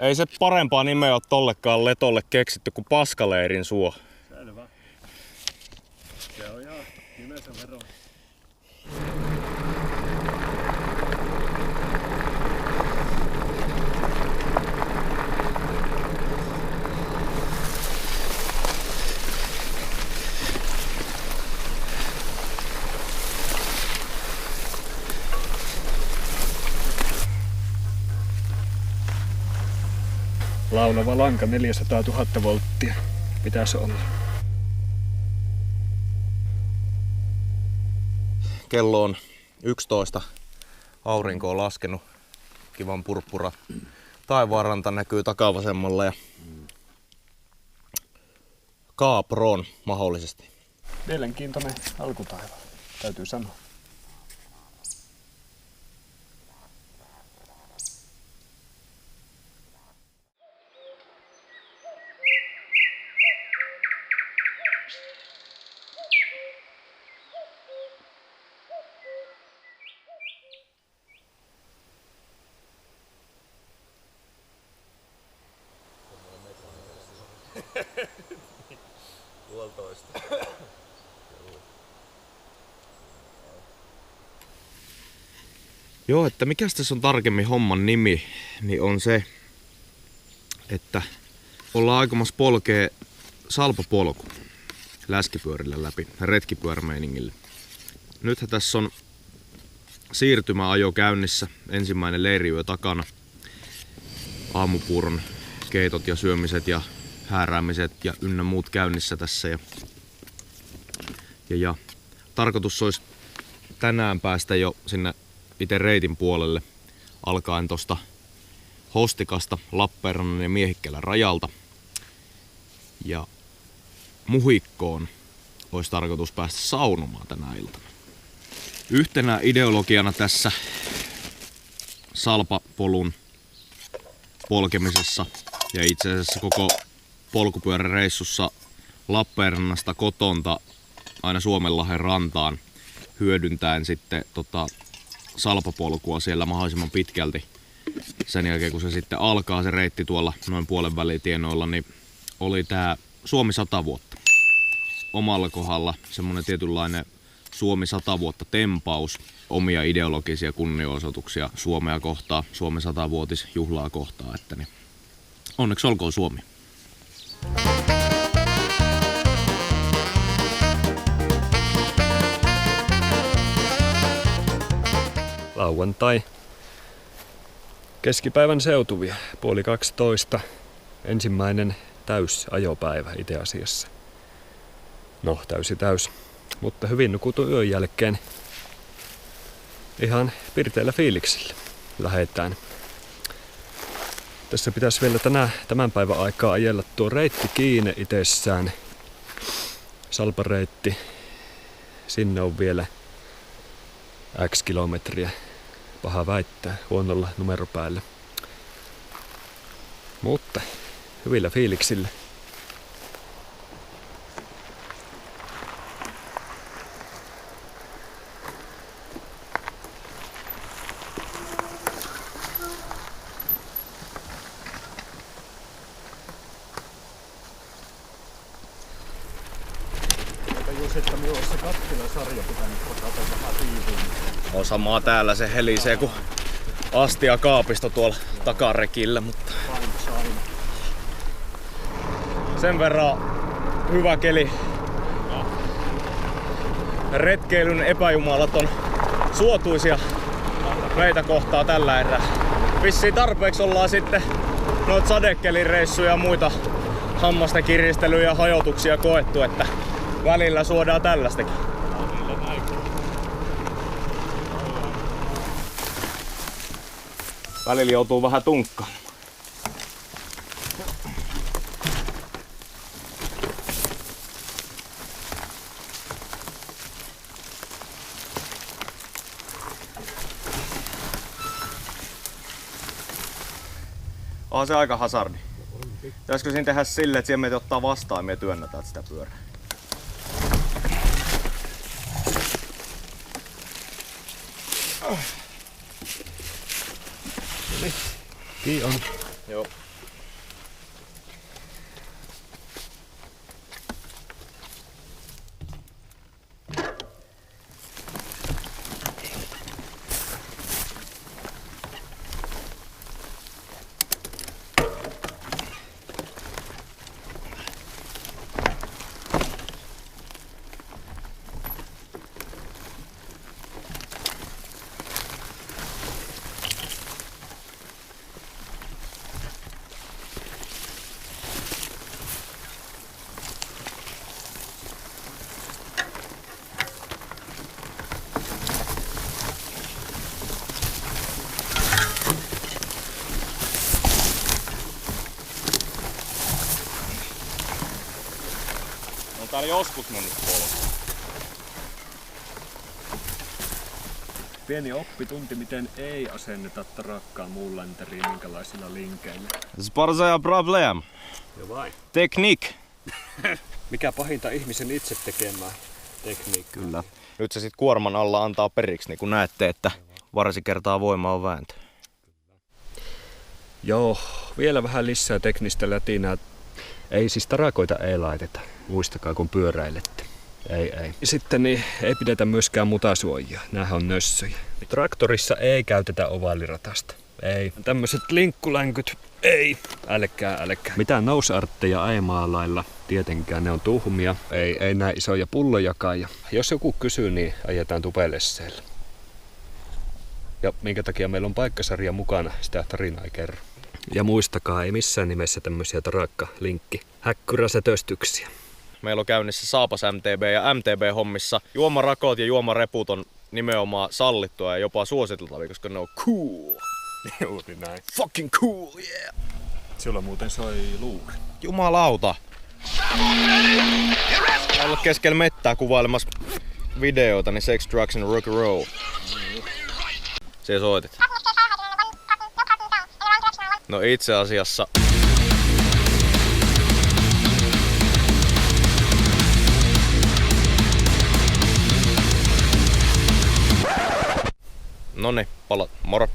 Ei se parempaa nimeä ole tollekaan letolle keksitty kuin Paskaleirin suo. Selvä. Se on ihan nimensä vero. Laulava lanka 400 000 volttia pitäisi olla. Kello on 11. Aurinko on laskenut. Kivan purppura. Taivaanranta näkyy takavasemmalla ja Kaapron mahdollisesti. Mielenkiintoinen alkutaival, täytyy sanoa. Puolitoista. Joo, että mikäs tässä on tarkemmin homman nimi, niin on se, että ollaan aikomassa polkea salpapolku läskipyörillä läpi, retkipyörämeiningille. Nythän tässä on siirtymäajo käynnissä, ensimmäinen leiriyö takana. Aamupuuron keitot ja syömiset ja hääräämiset ja ynnä muut käynnissä tässä. Ja tarkoitus olisi tänään päästä jo sinne itse reitin puolelle alkaen tosta Hostikasta, Lappeenrannan ja Miehikkälän rajalta. Ja Muhikkoon olisi tarkoitus päästä saunomaan tänä iltana. Yhtenä ideologiana tässä salpapolun polkemisessa ja itse asiassa koko polkupyöräreissussa Lappeenrannasta kotonta aina Suomenlahden rantaan hyödyntäen sitten salpapolkua siellä mahdollisimman pitkälti. Sen jälkeen kun se sitten alkaa se reitti tuolla noin puolen välitienoilla, niin oli tää Suomi 100 vuotta. Omalla kohdalla semmonen tietynlainen Suomi 100 vuotta tempaus, omia ideologisia kunnianosoituksia Suomea kohtaan, Suomen 100-vuotisjuhlaa kohtaan, että niin onneksi olkoon Suomi. Lauantai. Keskipäivän seutuvia, 11:30. Ensimmäinen täysajopäivä itse asiassa. No, täys. Mutta hyvin nukutun yön jälkeen ihan pirteillä fiiliksillä lähetään. Tässä pitäisi vielä tämän päivän aikaa ajella tuo reitti kiinni itsessään. Salpareitti. Sinne on vielä X kilometriä. Paha väittää huonolla numeropäällä. Mutta hyvillä fiiliksillä. Että minulla olisi se kattilasarja pitänyt pakata vähän tiiviimmin. On samaa täällä, se helisee kuin astia kaapisto tuolla takarekillä, mutta sen verran hyvä keli. Retkeilyn epäjumalat on suotuisia meitä kohtaa tällä erää. Vissiin tarpeeksi ollaan sitten noita sadekelireissuja ja muita hammasten kiristelyjä ja hajotuksia koettu, että välillä suodaan tällaistakin. Välillä joutuu vähän tunkkaan. On se aika hazardi. Pitäisikö siinä tehdä silleen, että siellä meitä ottaa vastaan ja me työnnetään sitä pyörää? Kiitos. Joo. täällä joskus mennyt polku. Pieni oppitunti, miten ei asenneta tarakkaa muun länteriin minkälaisilla linkeillä. Sparza problem. Ja vai? Tekniik. Mikä pahinta ihmisen itse tekemään tekniikkaa? Kyllä. Nyt se sit kuorman alla antaa periksi, niin kun näette, että varsi kertaa voima on vääntö. Joo, vielä vähän lisää teknistä lätinää. Ei siis tarakoita ei laiteta, muistakaa kun pyöräilette. Ei. Sitten niin, ei pidetä myöskään mutasuojia, näähän on nössöjä. Traktorissa ei käytetä ovaaliratasta. Ei. Tämmöiset linkkulänkyt, ei. Älkää. Mitään nousartteja ei maalailla. Tietenkään ne on tuhmia. Ei näin isoja pullojakaan. Ja jos joku kysyy, niin ajetaan tupelesseellä. Ja minkä takia meillä on paikkasarja mukana, sitä tarinaa ei kerro. Ja muistakaa, ei missään nimessä tämmöisiä häkkyräsätöstyksiä. Meillä on käynnissä Saapas MTB ja MTB-hommissa. Juomarakot ja juomareput on nimenomaan sallittua ja jopa suositeltavia, koska ne on cool. Juuri näin. Fucking cool, yeah! Sulla muuten soi luuri. Jumalauta! Olla keskellä mettää kuvailemassa videoita, niin Sex, Drugs and Rock and Roll. Se soitit. No itse asiassa... Noniin, palat. Moro.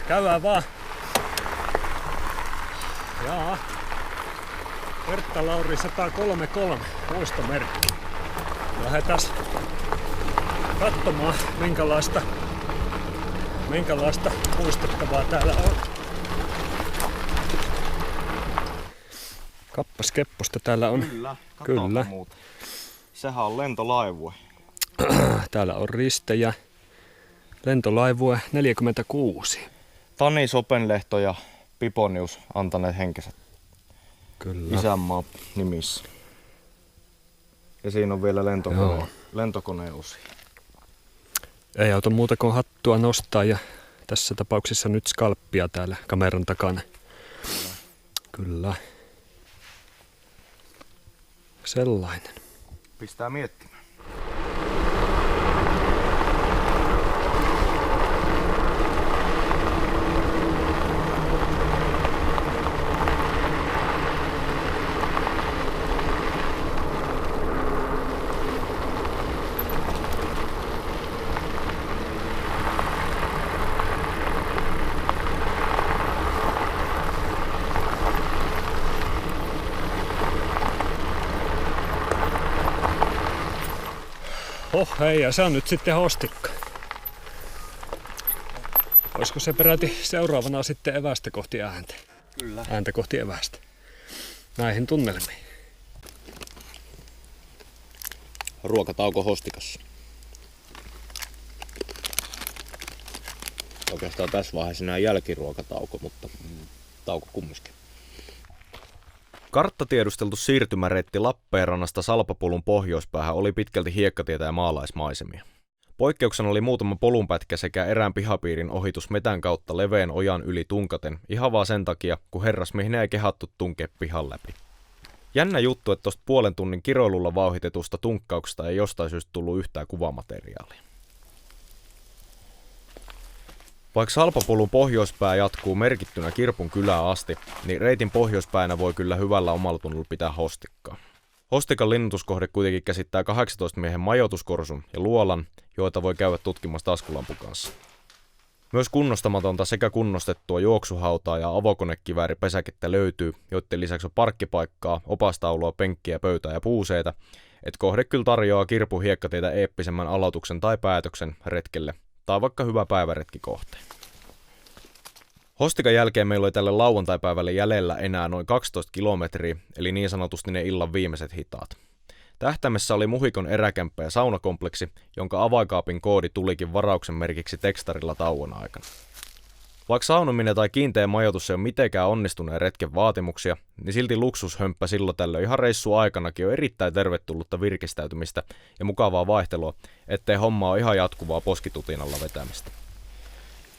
Käydään vaan. Jaa. Pertta Lauri 133, muistomerkki. Lähdetään katsomaan minkälaista muistettavaa täällä on. Kappas kepposta täällä on. Kyllä. Muuta. Sehän on lentolaivue. Täällä on ristejä. Lentolaivue 46. Tani Sopenlehto ja Piponius antaneet henkensä Kyllä. isänmaan nimissä. Ja siinä on vielä lentokoneosia. Ei auta muuta kuin hattua nostaa ja tässä tapauksessa nyt skalppia täällä kameran takana. Kyllä. Sellainen. Pistää miettimään. Hei, ja se on nyt sitten hostikka. Olisiko se peräti seuraavana sitten evästä kohti ääntä? Kyllä. Ääntä kohti evästä. Näihin tunnelmiin. Ruokatauko hostikassa. Oikeastaan tässä vaiheessa näin jälkiruokatauko, mutta tauko kumminkin. Karttatiedusteltu siirtymäreitti Lappeenrannasta Salpapolun pohjoispäähän oli pitkälti hiekkatietä ja maalaismaisemia. Poikkeuksena oli muutama polunpätkä sekä erään pihapiirin ohitus metän kautta leveän ojan yli tunkaten, ihan vaan sen takia, kun herrasmiehinä ei kehattu tunkea pihan läpi. Jännä juttu, että tosta puolen tunnin kiroilulla vauhditetusta tunkkauksesta ei jostain syystä tullut yhtään kuvamateriaalia. Vaikka Salpapolun pohjoispää jatkuu merkittynä Kirpun kylään asti, niin reitin pohjoispäänä voi kyllä hyvällä omalla tunnolla pitää hostikkaa. Hostikan linnutuskohde kuitenkin käsittää 18 miehen majoituskorsun ja luolan, joita voi käydä tutkimassa taskulampun kanssa. Myös kunnostamatonta sekä kunnostettua juoksuhautaa ja avokonekivääripesäkettä löytyy, joiden lisäksi on parkkipaikkaa, opastaulua, penkkiä, pöytää ja puuseita, et kohde kyllä tarjoaa kirpuhiekkatietä eeppisemmän aloituksen tai päätöksen retkelle, tai vaikka hyvä päiväretkikohteen. Hostikan jälkeen meillä oli tälle lauantaipäivälle jäljellä enää noin 12 kilometriä, eli niin sanotusti ne illan viimeiset hitaat. Tähtäimessä oli Muhikon eräkämppä ja saunakompleksi, jonka avainkaapin koodi tulikin varauksen merkiksi tekstarilla tauon aikana. Vaikka saunominen tai kiinteä majoitus ei ole mitenkään onnistuneen retken vaatimuksia, niin silti luksushömppä silloin tällöin ihan reissu aikanakin on erittäin tervetullutta virkistäytymistä ja mukavaa vaihtelua, ettei homma ole ihan jatkuvaa poskitutinalla vetämistä.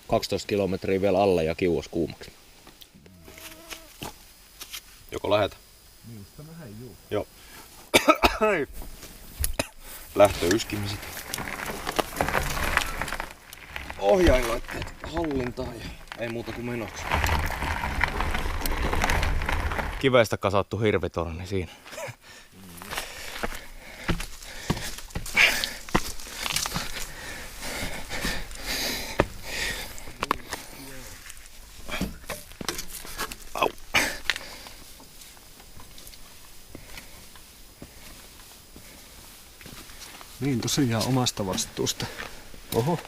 12 kilometriä vielä alle ja kiuas kuumaksi. Joko lähetä? Niistä vähän juu. Joo. Lähtöyskimiset. Ohjainlaitteet hallintaan ja ei muuta kuin menoksi. Kivestä kasattu hirvitorni siinä. Au. Niin tosiaan omasta vastuusta. Oho.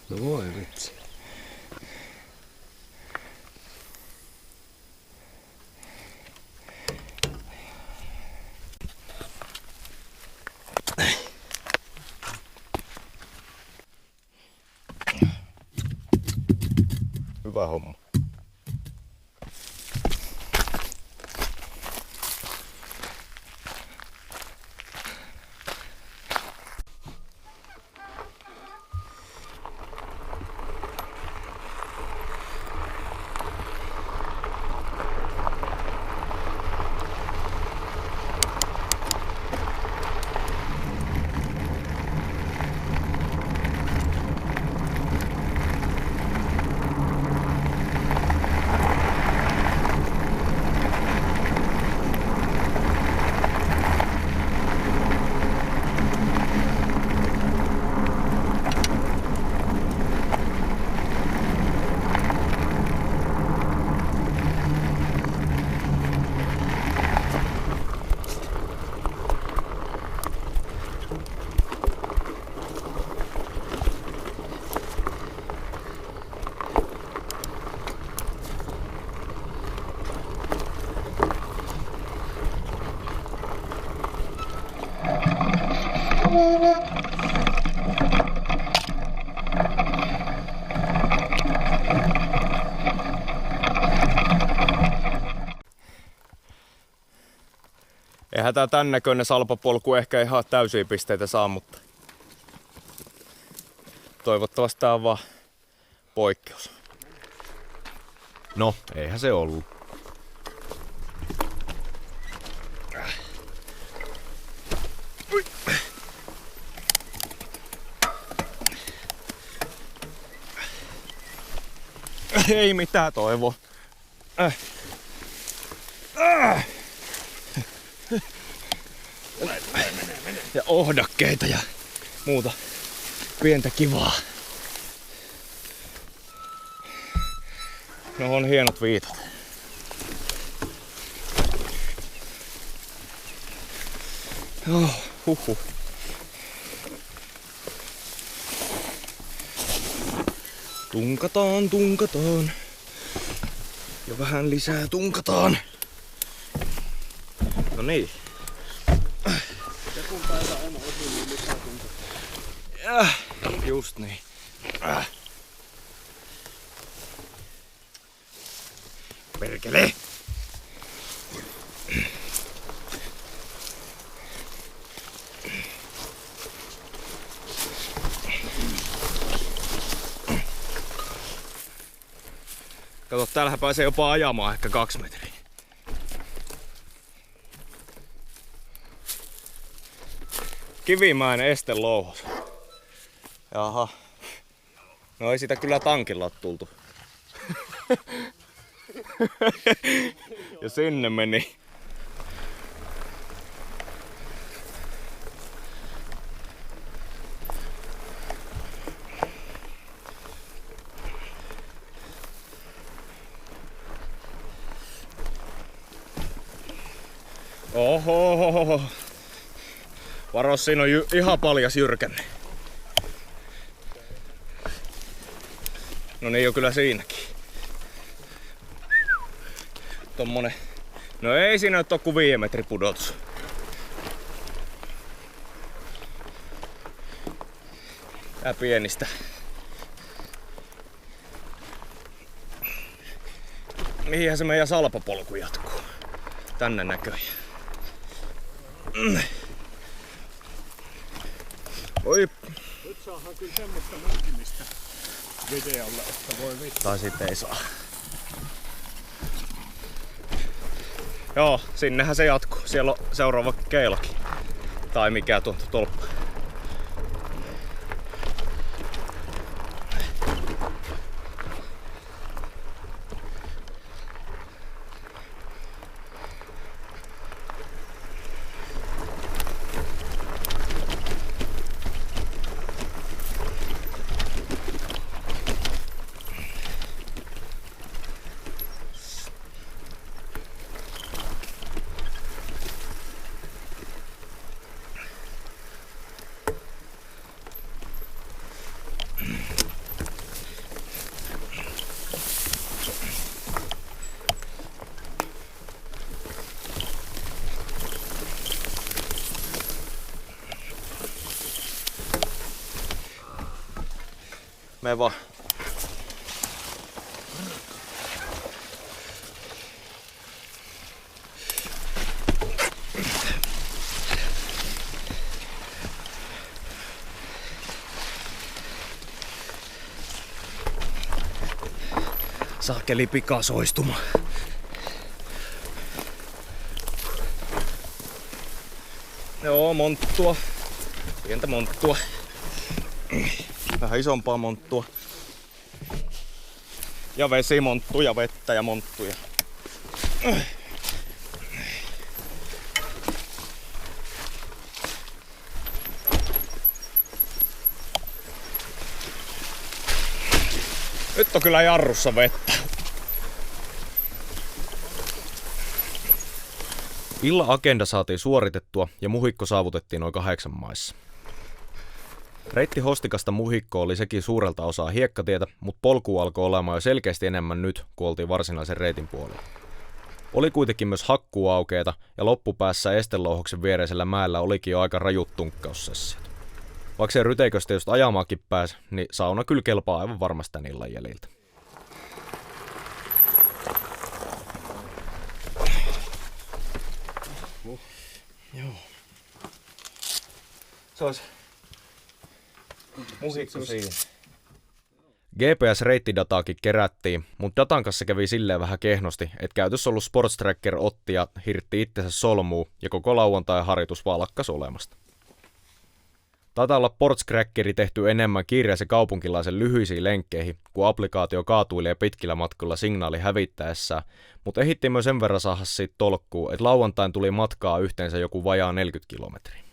No voi vitsi. Hyvä homma. Eihän tää tän näköinen salpapolku ehkä ihan täysiä pisteitä saa, mutta toivottavasti tää on vaan poikkeus. No, eihän se ollut. Ei mitään toivoa. Ja ohdakkeita ja muuta pientä kivaa. No on hienot viitat. Huhhuh. Tunkataan. Ja vähän lisää tunkataan. No niin. Ja kun päivä on ohi, niin lisää tunkataan. Just niin. Perkele! Kato, täällähän pääsee jopa ajamaan ehkä 2 metriä. Kivimäen estelouhos. Jaha. No ei sitä kyllä tankilla tultu. Ja sinne meni. Oho. Varo, siinä on ihan paljas jyrkänne. No niin on kyllä siinäkin. Tommonen. No ei siinä nyt oo kuin 5 metrin pudotus. Tää pienistä. Mihinhän se meidän salpapolku jatkuu? Tänne näköjään. Oi. Nyt saadaan kyllä semmoista munkimista videolle, että voi vittu. Tai sitten ei saa. Joo, sinnehän se jatkuu. Siellä on seuraava keilakin. Tai mikä tuolta tolppa. Mene vaan. Saakeli pikasoistuma. Joo, monttua. Pientä monttua. Vähän isompaa monttua. Ja vesimonttuja, vettä ja monttuja. Nyt on kyllä jarrussa vettä. Illan agenda saatiin suoritettua ja muhikko saavutettiin noin 8 maissa. Reitti Hostikasta muhikko oli sekin suurelta osaa hiekkatietä, mutta polku alkoi olemaan jo selkeästi enemmän nyt, kun oltiin varsinaisen reitin puolella. Oli kuitenkin myös hakkuaukeita ja loppupäässä estelouhoksen viereisellä mäellä olikin jo aika rajut tunkkaussessiot. Vaikka se ryteiköstä just ajamaakin pääsi, niin sauna kyllä kelpaa aivan varmasti tän illan jäljiltä. Joo. Se olisi muhikko siinä. GPS-reittidataakin kerättiin, mutta datan kanssa kävi silleen vähän kehnosti, että käytössä ollut Sports Tracker otti ja hirtti itsensä solmuun ja koko lauantai-harjoitus vaan lakkas olemasta. Taitaa olla Sports Trackeri tehty enemmän kiireisen kaupunkilaisen lyhyisiin lenkkeihin, kun applikaatio kaatuilee pitkillä matkoilla signaali hävittäessään, mutta ehittiin myös sen verran saada siitä tolkkuu, että lauantain tuli matkaa yhteensä joku vajaa 40 kilometriä.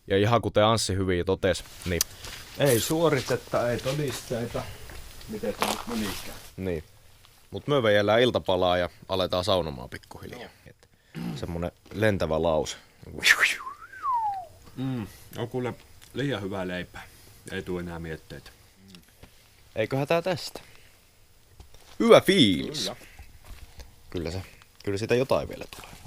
Ja ihan kuten Anssi hyvin totesi, niin ei suoritetta, ei todisteita. Miten se nyt menikään? Niin. Mut me veijellään iltapalaa ja aletaan saunomaan pikkuhiljaa. Semmonen lentävä lause. On kuule liian hyvää leipää. Ei tule enää mietteitä. Eiköhän tää tästä. Hyvä fiilis. Kyllä siitä jotain vielä tulee.